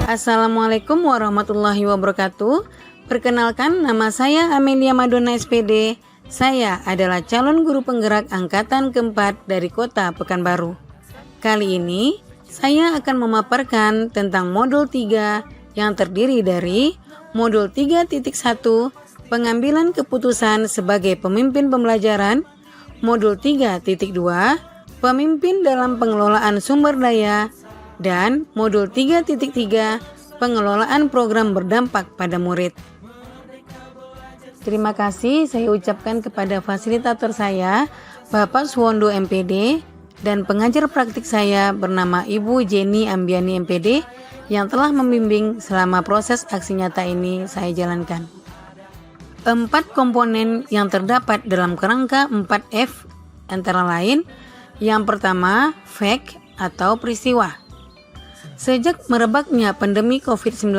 Assalamualaikum warahmatullahi wabarakatuh. Perkenalkan, nama saya Amelia Madonna SPD. Saya adalah calon guru penggerak angkatan keempat dari Kota Pekanbaru. Kali ini saya akan memaparkan tentang modul 3 yang terdiri dari modul 3.1 pengambilan keputusan sebagai pemimpin pembelajaran, modul 3.2 pemimpin dalam pengelolaan sumber daya, dan modul 3.3 pengelolaan program berdampak pada murid. Terima kasih saya ucapkan kepada fasilitator saya, Bapak Suwondo MPD, dan pengajar praktik saya bernama Ibu Jenny Ambiani MPD yang telah membimbing selama proses aksi nyata ini saya jalankan. 4 komponen yang terdapat dalam kerangka 4F antara lain, yang pertama, fact atau peristiwa. Sejak merebaknya pandemi COVID-19,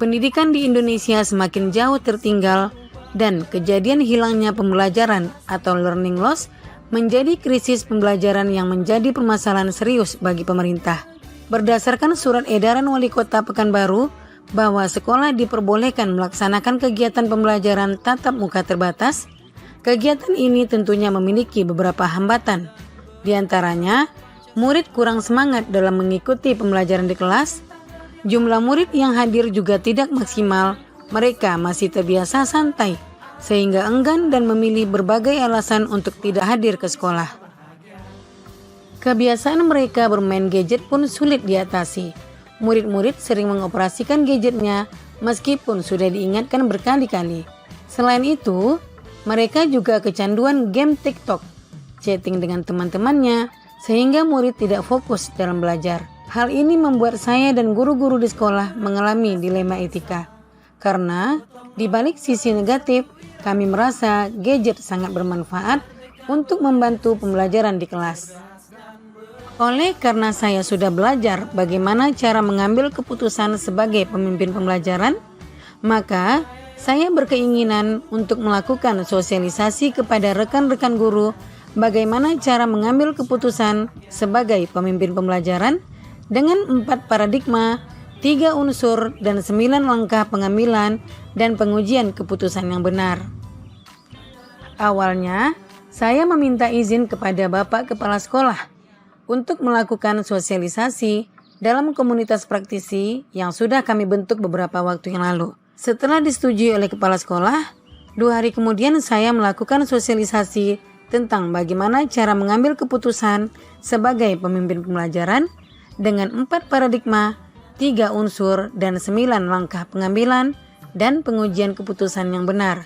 pendidikan di Indonesia semakin jauh tertinggal dan kejadian hilangnya pembelajaran atau learning loss menjadi krisis pembelajaran yang menjadi permasalahan serius bagi pemerintah. Berdasarkan surat edaran Wali Kota Pekanbaru bahwa sekolah diperbolehkan melaksanakan kegiatan pembelajaran tatap muka terbatas, kegiatan ini tentunya memiliki beberapa hambatan. Di antaranya, murid kurang semangat dalam mengikuti pembelajaran di kelas, jumlah murid yang hadir juga tidak maksimal, mereka masih terbiasa santai, sehingga enggan dan memilih berbagai alasan untuk tidak hadir ke sekolah. Kebiasaan mereka bermain gadget pun sulit diatasi. Murid-murid sering mengoperasikan gadgetnya meskipun sudah diingatkan berkali-kali. Selain itu, mereka juga kecanduan game TikTok, chatting dengan teman-temannya, sehingga murid tidak fokus dalam belajar. Hal ini membuat saya dan guru-guru di sekolah mengalami dilema etika. Karena di balik sisi negatif, kami merasa gadget sangat bermanfaat untuk membantu pembelajaran di kelas. Oleh karena saya sudah belajar bagaimana cara mengambil keputusan sebagai pemimpin pembelajaran, maka saya berkeinginan untuk melakukan sosialisasi kepada rekan-rekan guru bagaimana cara mengambil keputusan sebagai pemimpin pembelajaran dengan 4 paradigma, 3 unsur, dan 9 langkah pengambilan dan pengujian keputusan yang benar. Awalnya, saya meminta izin kepada Bapak Kepala Sekolah untuk melakukan sosialisasi dalam komunitas praktisi yang sudah kami bentuk beberapa waktu yang lalu. Setelah disetujui oleh Kepala Sekolah, 2 hari kemudian saya melakukan sosialisasi tentang bagaimana cara mengambil keputusan sebagai pemimpin pembelajaran dengan 4 paradigma, 3 unsur, dan 9 langkah pengambilan dan pengujian keputusan yang benar.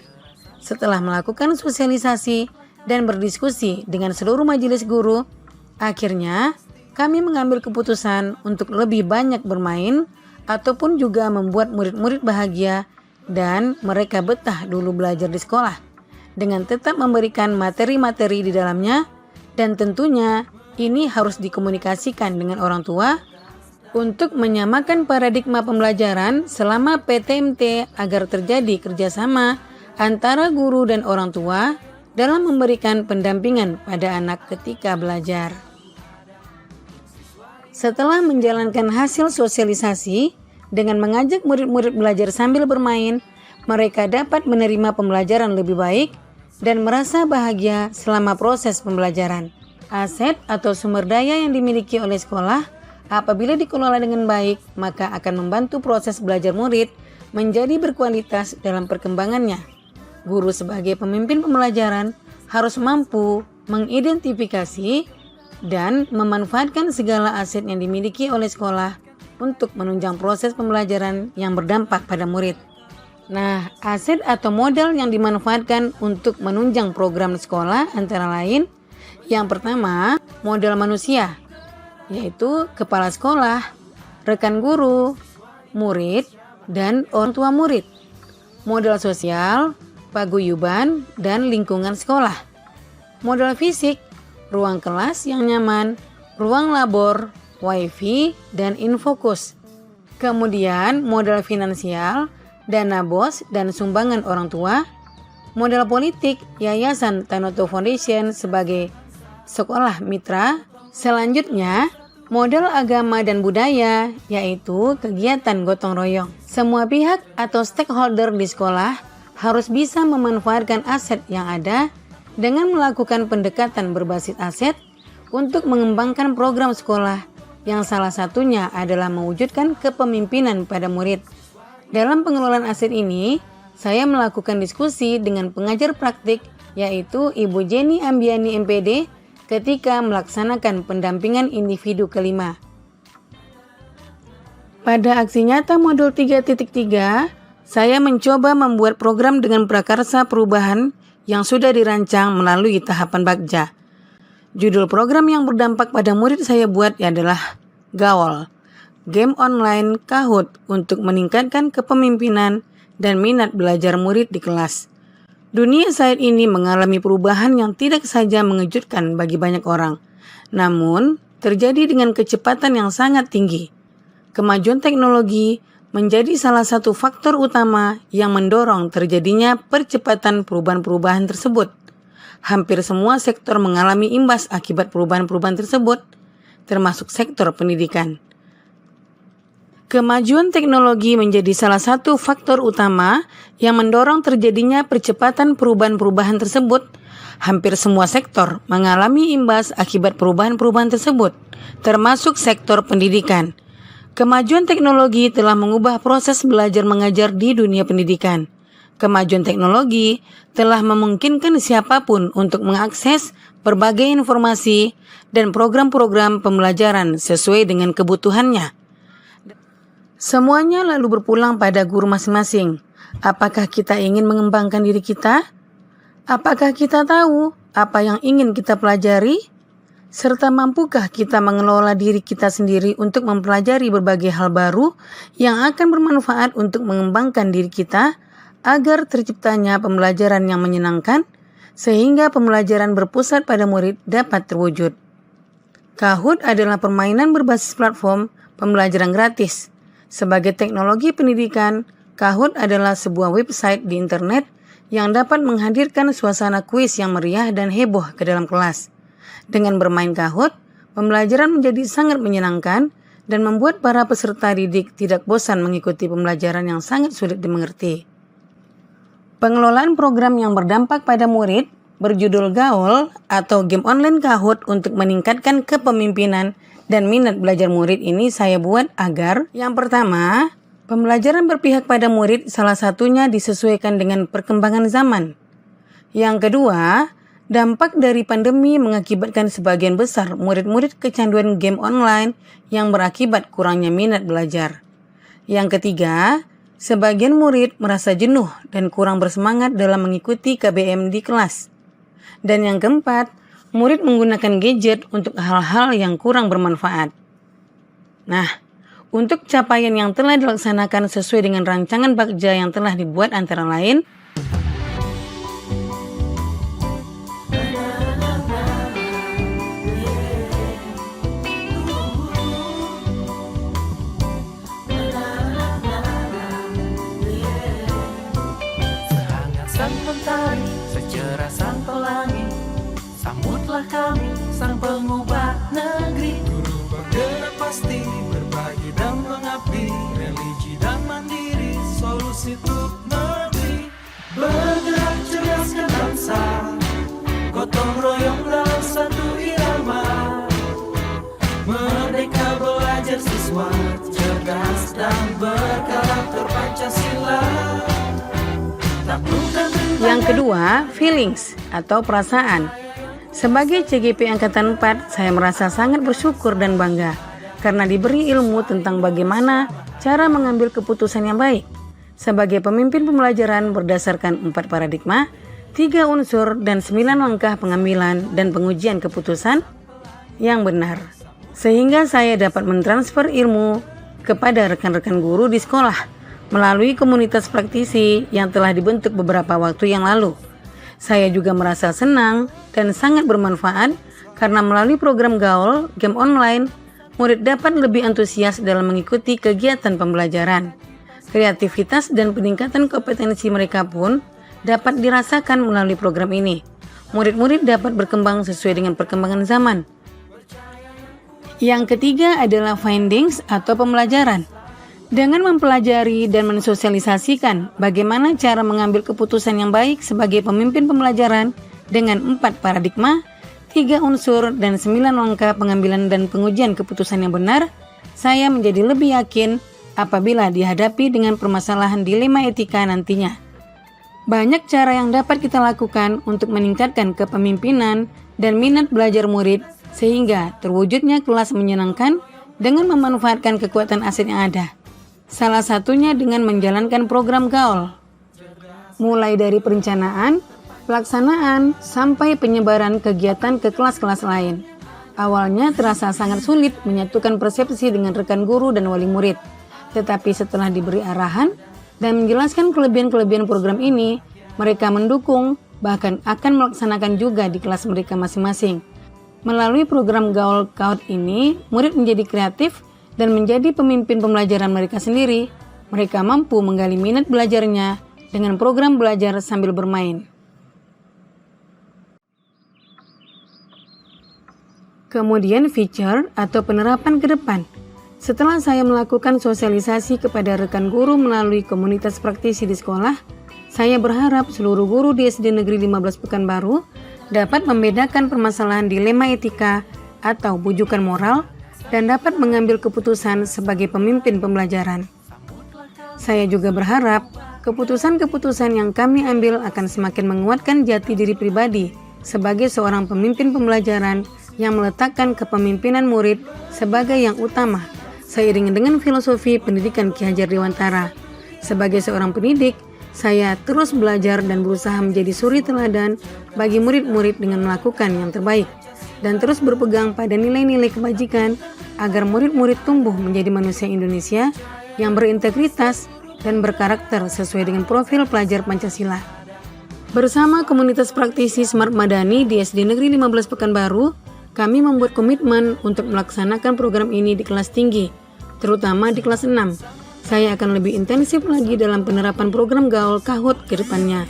Setelah melakukan sosialisasi dan berdiskusi dengan seluruh majelis guru, akhirnya kami mengambil keputusan untuk lebih banyak bermain ataupun juga membuat murid-murid bahagia dan mereka betah dulu belajar di sekolah, dengan tetap memberikan materi-materi di dalamnya, dan tentunya ini harus dikomunikasikan dengan orang tua untuk menyamakan paradigma pembelajaran selama PTMT agar terjadi kerjasama antara guru dan orang tua dalam memberikan pendampingan pada anak ketika belajar. Setelah menjalankan hasil sosialisasi dengan mengajak murid-murid belajar sambil bermain, mereka dapat menerima pembelajaran lebih baik dan merasa bahagia selama proses pembelajaran. Aset atau sumber daya yang dimiliki oleh sekolah apabila dikelola dengan baik, maka akan membantu proses belajar murid menjadi berkualitas dalam perkembangannya. Guru sebagai pemimpin pembelajaran harus mampu mengidentifikasi dan memanfaatkan segala aset yang dimiliki oleh sekolah untuk menunjang proses pembelajaran yang berdampak pada murid. Nah, aset atau modal yang dimanfaatkan untuk menunjang program sekolah antara lain, yang pertama, modal manusia, yaitu kepala sekolah, rekan guru, murid, dan orang tua murid. Modal sosial, paguyuban, dan lingkungan sekolah. Modal fisik, ruang kelas yang nyaman, ruang labor, wifi, dan infokus. Kemudian modal finansial, dana BOS dan sumbangan orang tua. Modal politik, Yayasan Tanoto Foundation sebagai sekolah mitra. Selanjutnya, Model agama dan budaya, yaitu kegiatan gotong royong. Semua pihak atau stakeholder di sekolah harus bisa memanfaatkan aset yang ada dengan melakukan pendekatan berbasis aset untuk mengembangkan program sekolah yang salah satunya adalah mewujudkan kepemimpinan pada murid. Dalam pengelolaan aset ini, saya melakukan diskusi dengan pengajar praktik yaitu Ibu Jenny Ambiani MPD ketika melaksanakan pendampingan individu kelima. Pada aksi nyata modul 3.3, saya mencoba membuat program dengan prakarsa perubahan yang sudah dirancang melalui tahapan Bagja. Judul program yang berdampak pada murid saya buat adalah Gaul, game online Kahoot untuk meningkatkan kepemimpinan dan minat belajar murid di kelas. Dunia saat ini mengalami perubahan yang tidak saja mengejutkan bagi banyak orang, namun terjadi dengan kecepatan yang sangat tinggi. Kemajuan teknologi menjadi salah satu faktor utama yang mendorong terjadinya percepatan perubahan-perubahan tersebut. Hampir semua sektor mengalami imbas akibat perubahan-perubahan tersebut, termasuk sektor pendidikan. Kemajuan teknologi menjadi salah satu faktor utama yang mendorong terjadinya percepatan perubahan-perubahan tersebut. Hampir semua sektor mengalami imbas akibat perubahan-perubahan tersebut, termasuk sektor pendidikan. Kemajuan teknologi telah mengubah proses belajar mengajar di dunia pendidikan. Kemajuan teknologi telah memungkinkan siapapun untuk mengakses berbagai informasi dan program-program pembelajaran sesuai dengan kebutuhannya. Semuanya lalu berpulang pada guru masing-masing. Apakah kita ingin mengembangkan diri kita? Apakah kita tahu apa yang ingin kita pelajari? Serta mampukah kita mengelola diri kita sendiri untuk mempelajari berbagai hal baru yang akan bermanfaat untuk mengembangkan diri kita agar terciptanya pembelajaran yang menyenangkan sehingga pembelajaran berpusat pada murid dapat terwujud. Kahoot adalah permainan berbasis platform pembelajaran gratis. Sebagai teknologi pendidikan, Kahoot adalah sebuah website di internet yang dapat menghadirkan suasana kuis yang meriah dan heboh ke dalam kelas. Dengan bermain Kahoot, pembelajaran menjadi sangat menyenangkan dan membuat para peserta didik tidak bosan mengikuti pembelajaran yang sangat sulit dimengerti. Pengelolaan program yang berdampak pada murid berjudul Gaul atau game online Kahoot untuk meningkatkan kepemimpinan dan minat belajar murid ini saya buat agar yang pertama, pembelajaran berpihak pada murid salah satunya disesuaikan dengan perkembangan zaman. Yang kedua, dampak dari pandemi mengakibatkan sebagian besar murid-murid kecanduan game online yang berakibat kurangnya minat belajar. Yang ketiga, sebagian murid merasa jenuh dan kurang bersemangat dalam mengikuti KBM di kelas. Dan yang keempat, murid menggunakan gadget untuk hal-hal yang kurang bermanfaat. Nah, untuk capaian yang telah dilaksanakan sesuai dengan rancangan Bagja yang telah dibuat antara lain, sehangat sang mentari, secerah sang pelangi, sambutlah kami, sang pengubah negeri. Guru bergerak pasti, berbagi dan mengabdi, religi dan mandiri, solusi untuk negeri. Bergerak cerdaskan bangsa, gotong royong dalam satu irama. Merdeka belajar siswa, cerdas dan berkarakter Pancasila. Taklukkan yang kedua, feelings atau perasaan. Sebagai CGP Angkatan 4, saya merasa sangat bersyukur dan bangga karena diberi ilmu tentang bagaimana cara mengambil keputusan yang baik. Sebagai pemimpin pembelajaran berdasarkan 4 paradigma, 3 unsur dan 9 langkah pengambilan dan pengujian keputusan yang benar. Sehingga saya dapat mentransfer ilmu kepada rekan-rekan guru di sekolah melalui komunitas praktisi yang telah dibentuk beberapa waktu yang lalu. Saya juga merasa senang dan sangat bermanfaat karena melalui program Gaul, game online, murid dapat lebih antusias dalam mengikuti kegiatan pembelajaran. Kreativitas dan peningkatan kompetensi mereka pun dapat dirasakan melalui program ini. Murid-murid dapat berkembang sesuai dengan perkembangan zaman. Yang ketiga adalah findings atau pembelajaran. Dengan mempelajari dan mensosialisasikan bagaimana cara mengambil keputusan yang baik sebagai pemimpin pembelajaran dengan 4 paradigma, 3 unsur, dan 9 langkah pengambilan dan pengujian keputusan yang benar, saya menjadi lebih yakin apabila dihadapi dengan permasalahan dilema etika nantinya. Banyak cara yang dapat kita lakukan untuk meningkatkan kepemimpinan dan minat belajar murid sehingga terwujudnya kelas menyenangkan dengan memanfaatkan kekuatan aset yang ada. Salah satunya dengan menjalankan program gaul, mulai dari perencanaan, pelaksanaan, sampai penyebaran kegiatan ke kelas-kelas lain. Awalnya terasa sangat sulit menyatukan persepsi dengan rekan guru dan wali murid, tetapi setelah diberi arahan dan menjelaskan kelebihan-kelebihan program ini, mereka mendukung, bahkan akan melaksanakan juga di kelas mereka masing-masing. Melalui program gaul KAUT ini, murid menjadi kreatif dan menjadi pemimpin pembelajaran mereka sendiri. Mereka mampu menggali minat belajarnya dengan program belajar sambil bermain. Kemudian feature atau penerapan ke depan. Setelah saya melakukan sosialisasi kepada rekan guru melalui komunitas praktisi di sekolah, saya berharap seluruh guru di SD Negeri 15 Pekanbaru dapat membedakan permasalahan dilema etika atau bujukan moral dan dapat mengambil keputusan sebagai pemimpin pembelajaran. Saya juga berharap keputusan-keputusan yang kami ambil akan semakin menguatkan jati diri pribadi sebagai seorang pemimpin pembelajaran yang meletakkan kepemimpinan murid sebagai yang utama, seiring dengan filosofi pendidikan Ki Hajar Dewantara. Sebagai seorang pendidik, saya terus belajar dan berusaha menjadi suri teladan bagi murid-murid dengan melakukan yang terbaik dan terus berpegang pada nilai-nilai kebajikan agar murid-murid tumbuh menjadi manusia Indonesia yang berintegritas dan berkarakter sesuai dengan profil pelajar Pancasila. Bersama komunitas praktisi Smart Madani di SD Negeri 15 Pekanbaru, kami membuat komitmen untuk melaksanakan program ini di kelas tinggi, terutama di kelas 6. Saya akan lebih intensif lagi dalam penerapan program gaul KAUT ke depannya.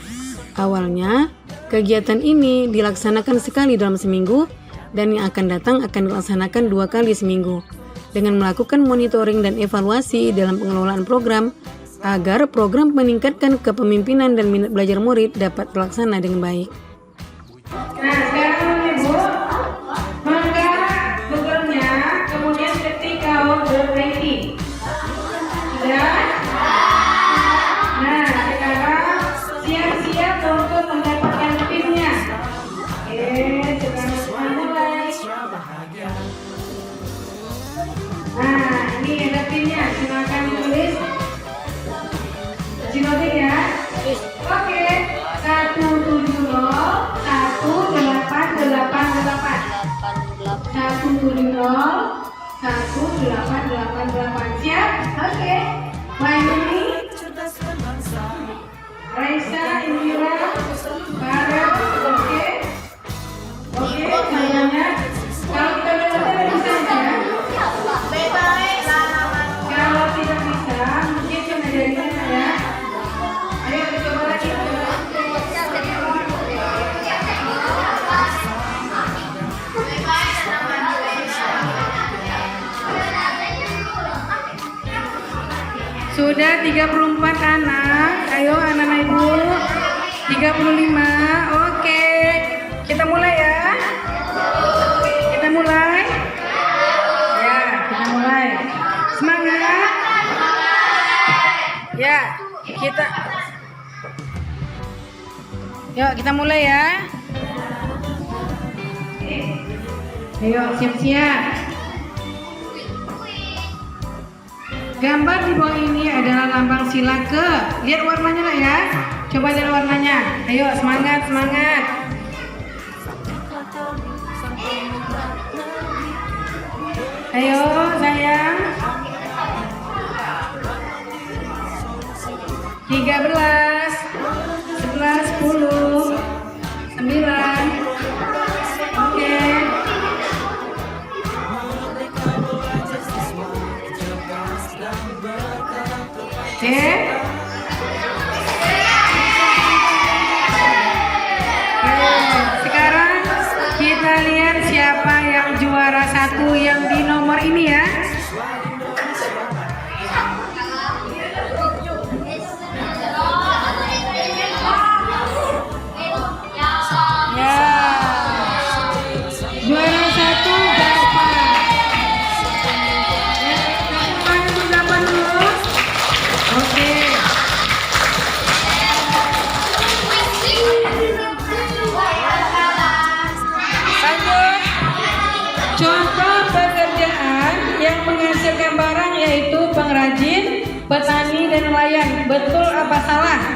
Awalnya, kegiatan ini dilaksanakan sekali dalam seminggu dan yang akan datang akan dilaksanakan 2 kali seminggu dengan melakukan monitoring dan evaluasi dalam pengelolaan program agar program meningkatkan kepemimpinan dan minat belajar murid dapat terlaksana dengan baik. Nah, sekarang Ibu mangga Google-nya, kemudian ketik KAUT.id. Sudah? Nah, sekarang siap-siap untuk mendapatkan PIN-nya. Sekarang kita mulai. Nah, ini ada PIN-nya. Silakan tulis. Dinotin ya. Oke. 1701888. Siap? Oke. Wahyuni, Raisa, Indira, Farel. Oke. Oke, semuanya. Kalau kita udah bisa ya. Kalau tidak bisa, mungkin cuma dari sana ya. Ayo coba lagi. Sudah 34 anak. Ayo anak-anak Ibu. 35. Oke. Kita mulai ya. Kita mulai. Ya, kita mulai. Semangat. Ya, Yuk, kita mulai ya. Ayo, siap-siap. Gambar di bawah ini adalah lambang sila ke. Lihat warnanya lah ya. Coba lihat warnanya. Ayo, semangat, semangat. Ayo, sayang. 13, 11, 10, 9. Oke. Oke. Sekarang kita lihat siapa yang juara 1 yang di nomor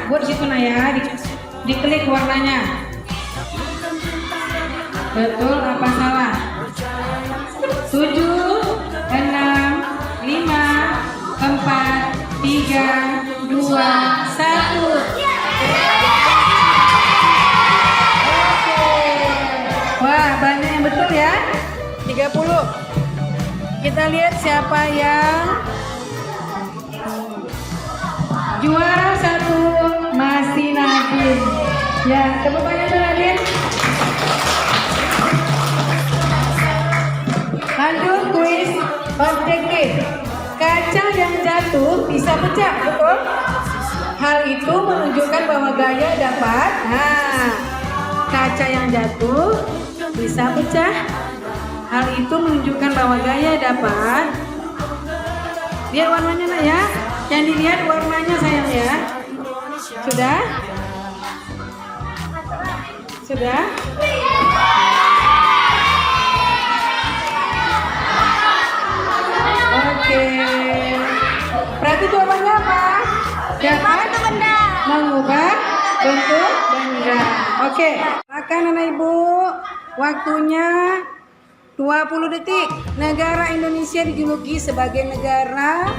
buat situ nah ya, diklik warnanya. Betul apa salah? 7, 6, 5, 4, 3, 2, 1. Wah, banyak yang betul ya. 30. Kita lihat siapa yang juara 1. Masih Nadine. Ya, tepuk tangan untuk Nadine. Lanjut kuis objektif. Kaca yang jatuh bisa pecah, betul? Hal itu menunjukkan bahwa gaya dapat. Nah, kaca yang jatuh bisa pecah. Hal itu menunjukkan bahwa gaya dapat. Lihat warnanya nak ya. Yang dilihat warnanya sayang ya. Sudah? Sudah? Oke. Berarti jawabannya apa? Dapat mengubah bentuk benda. Oke. Silakan anak ibu. Waktunya 20 detik. Negara Indonesia dijuluki sebagai negara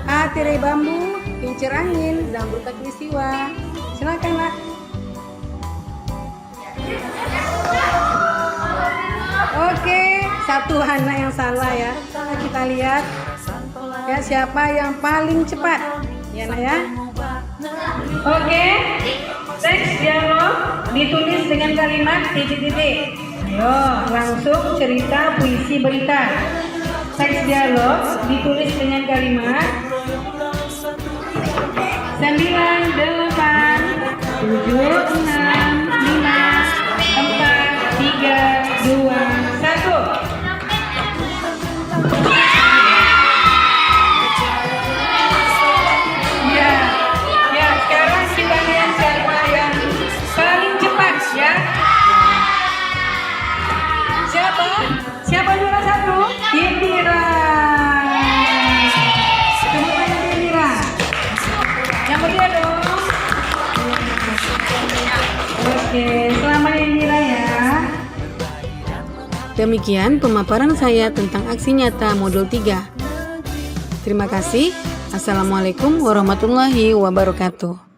A. Tirai bambu, kincir angin, dan berkatulistiwa. Silakan nak. Oke, satu anak yang salah ya. Kita lihat ya siapa yang paling cepat. Ya nak ya. Oke, teks dialog ditulis dengan kalimat titik-titik. Ayo, langsung cerita puisi berita. Teks dialog ditulis dengan kalimat 9, 8, 7, 6, 5, 4, 3, 2, 1. Ya, sekarang kita lihat siapa yang paling cepat ya. Siapa juara 1? Indira. Semuanya Indira. Yang mulia dong. Oke, selamat Indira ya. Demikian pemaparan saya tentang aksi nyata modul 3. Terima kasih. Assalamualaikum warahmatullahi wabarakatuh.